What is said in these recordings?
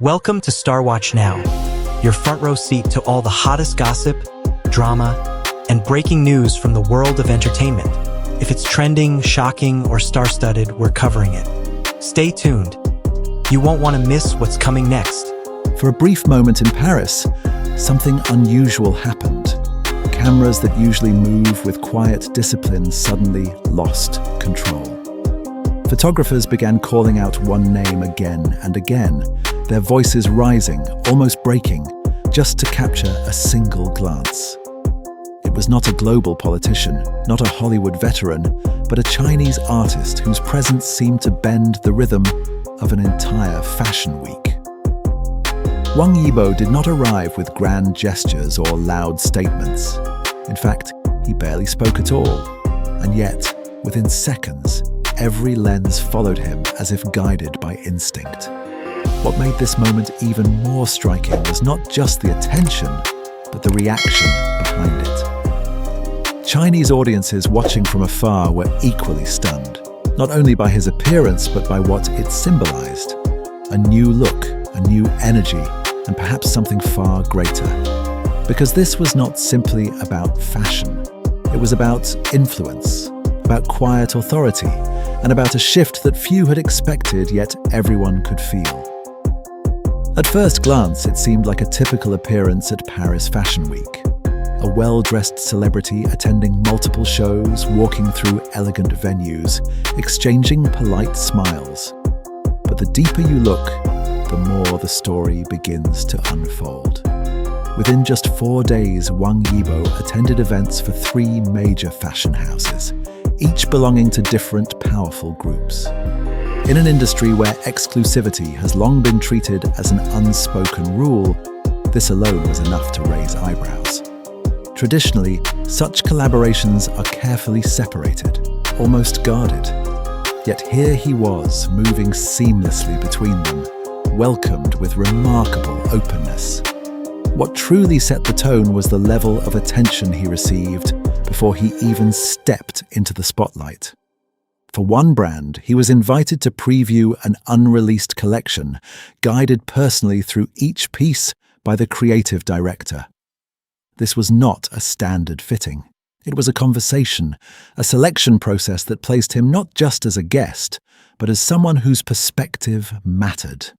Welcome to Star Watch Now, your front row seat to all the hottest gossip, drama, and breaking news from the world of entertainment. If it's trending, shocking, or star-studded, we're covering it. Stay tuned. You won't want to miss what's coming next. For a brief moment in Paris, something unusual happened. Cameras that usually move with quiet discipline suddenly lost control. Photographers began calling out one name again and again, their voices rising, almost breaking, just to capture a single glance. It was not a global politician, not a Hollywood veteran, but a Chinese artist whose presence seemed to bend the rhythm of an entire fashion week. Wang Yibo did not arrive with grand gestures or loud statements. In fact, he barely spoke at all. And yet, within seconds, every lens followed him as if guided by instinct. What made this moment even more striking was not just the attention, but the reaction behind it. Chinese audiences watching from afar were equally stunned, not only by his appearance but by what it symbolized. A new look, a new energy, and perhaps something far greater. Because this was not simply about fashion. It was about influence, about quiet authority, and about a shift that few had expected, yet everyone could feel. At first glance, it seemed like a typical appearance at Paris Fashion Week. A well-dressed celebrity attending multiple shows, walking through elegant venues, exchanging polite smiles. But the deeper you look, the more the story begins to unfold. Within just 4 days, Wang Yibo attended events for 3 major fashion houses, each belonging to different powerful groups. In an industry where exclusivity has long been treated as an unspoken rule, this alone was enough to raise eyebrows. Traditionally, such collaborations are carefully separated, almost guarded. Yet here he was, moving seamlessly between them, welcomed with remarkable openness. What truly set the tone was the level of attention he received before he even stepped into the spotlight. For one brand, he was invited to preview an unreleased collection, guided personally through each piece by the creative director. This was not a standard fitting. It was a conversation, a selection process that placed him not just as a guest, but as someone whose perspective mattered.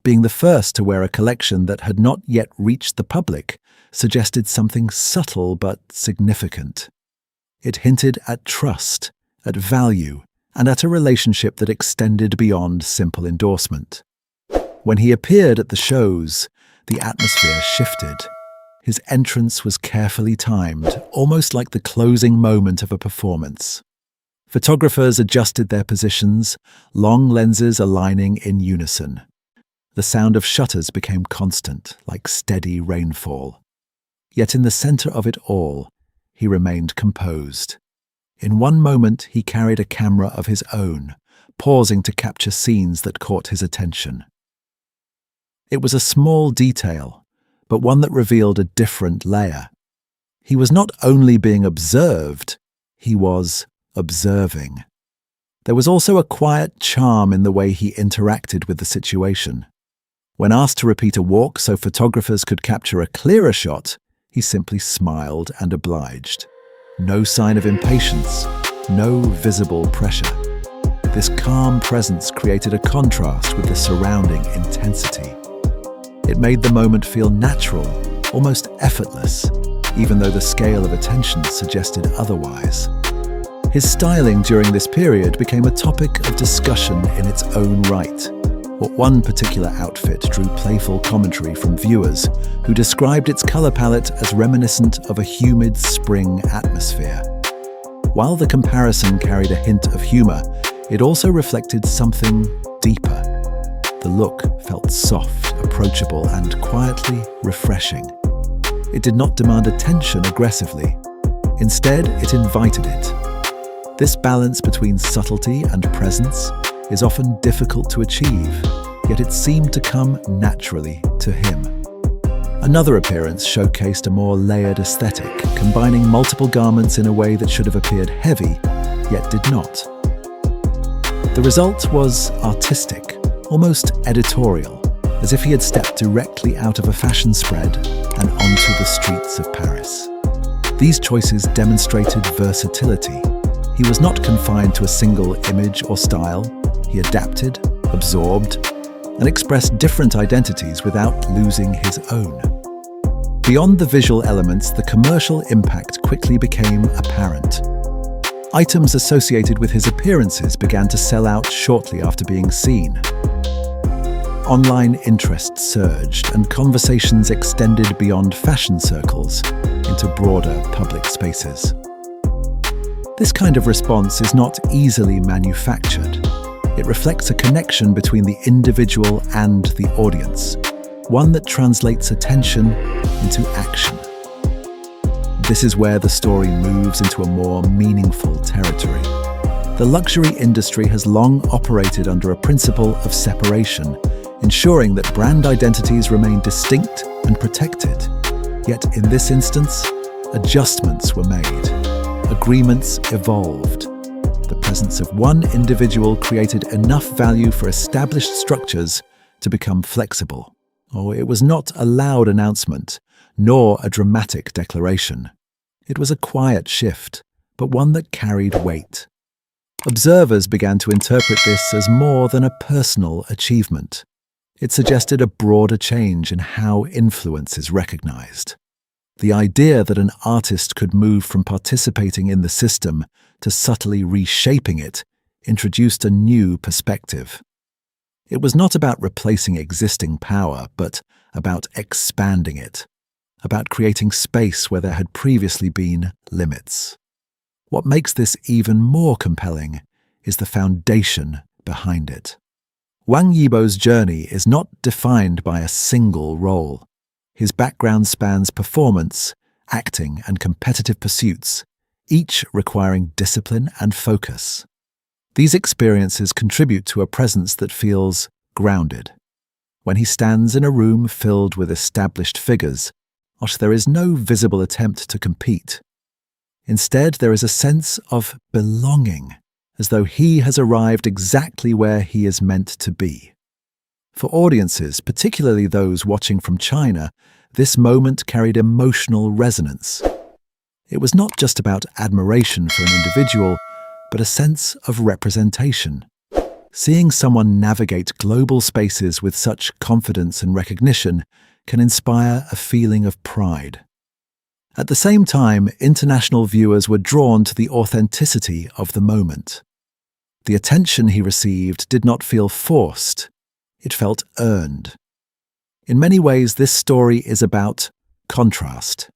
Being the first to wear a collection that had not yet reached the public suggested something subtle but significant. It hinted at trust, at value, and at a relationship that extended beyond simple endorsement. When he appeared at the shows, the atmosphere shifted. His entrance was carefully timed, almost like the closing moment of a performance. Photographers adjusted their positions, long lenses aligning in unison. The sound of shutters became constant, like steady rainfall. Yet in the center of it all, he remained composed. In one moment, he carried a camera of his own, pausing to capture scenes that caught his attention. It was a small detail, but one that revealed a different layer. He was not only being observed, he was observing. There was also a quiet charm in the way he interacted with the situation. When asked to repeat a walk so photographers could capture a clearer shot, he simply smiled and obliged. No sign of impatience, no visible pressure. This calm presence created a contrast with the surrounding intensity. It made the moment feel natural, almost effortless, even though the scale of attention suggested otherwise. His styling during this period became a topic of discussion in its own right. One particular outfit drew playful commentary from viewers who described its color palette as reminiscent of a humid spring atmosphere. While the comparison carried a hint of humor, it also reflected something deeper. The look felt soft, approachable, and quietly refreshing. It did not demand attention aggressively. Instead, it invited it. This balance between subtlety and presence is often difficult to achieve, yet it seemed to come naturally to him. Another appearance showcased a more layered aesthetic, combining multiple garments in a way that should have appeared heavy, yet did not. The result was artistic, almost editorial. as if he had stepped directly out of a fashion spread and onto the streets of Paris. These choices demonstrated versatility. He was not confined to a single image or style. He adapted, absorbed, and expressed different identities without losing his own. Beyond the visual elements, the commercial impact quickly became apparent. Items associated with his appearances began to sell out shortly after being seen. Online interest surged, and conversations extended beyond fashion circles into broader public spaces. This kind of response is not easily manufactured. It reflects a connection between the individual and the audience, one that translates attention into action. This is where the story moves into a more meaningful territory. The luxury industry has long operated under a principle of separation, ensuring that brand identities remain distinct and protected. Yet in this instance, adjustments were made. Agreements evolved. The presence of one individual created enough value for established structures to become flexible. It was not a loud announcement, nor a dramatic declaration. It was a quiet shift, but one that carried weight. Observers began to interpret this as more than a personal achievement. It suggested a broader change in how influence is recognized. The idea that an artist could move from participating in the system to subtly reshaping it introduced a new perspective. It was not about replacing existing power, but about expanding it, about creating space where there had previously been limits. What makes this even more compelling is the foundation behind it. Wang Yibo's journey is not defined by a single role. His background spans performance, acting, and competitive pursuits, each requiring discipline and focus. These experiences contribute to a presence that feels grounded. When he stands in a room filled with established figures, there is no visible attempt to compete. Instead, there is a sense of belonging, as though he has arrived exactly where he is meant to be. For audiences, particularly those watching from China, this moment carried emotional resonance. It was not just about admiration for an individual, but a sense of representation. Seeing someone navigate global spaces with such confidence and recognition can inspire a feeling of pride. At the same time, international viewers were drawn to the authenticity of the moment. The attention he received did not feel forced. It felt earned. In many ways, this story is about contrast,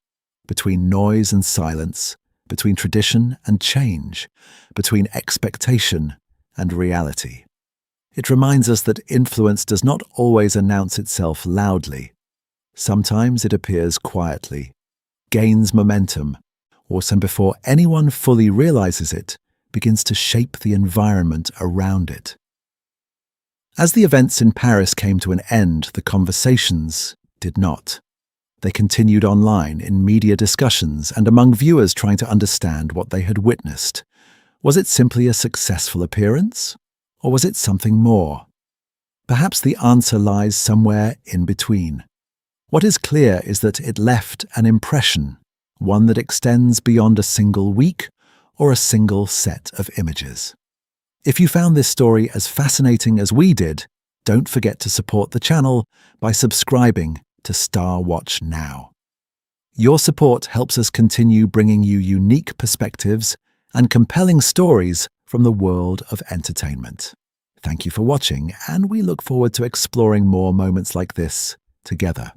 between noise and silence, between tradition and change, between expectation and reality. It reminds us that influence does not always announce itself loudly. Sometimes it appears quietly, gains momentum, or before anyone fully realizes it, begins to shape the environment around it. As the events in Paris came to an end, the conversations did not. They continued online, in media discussions, and among viewers trying to understand what they had witnessed. Was it simply a successful appearance? Or was it something more? Perhaps the answer lies somewhere in between. What is clear is that it left an impression, one that extends beyond a single week or a single set of images. If you found this story as fascinating as we did, don't forget to support the channel by subscribing to Star Watch Now. Your support helps us continue bringing you unique perspectives and compelling stories from the world of entertainment. Thank you for watching, and we look forward to exploring more moments like this together.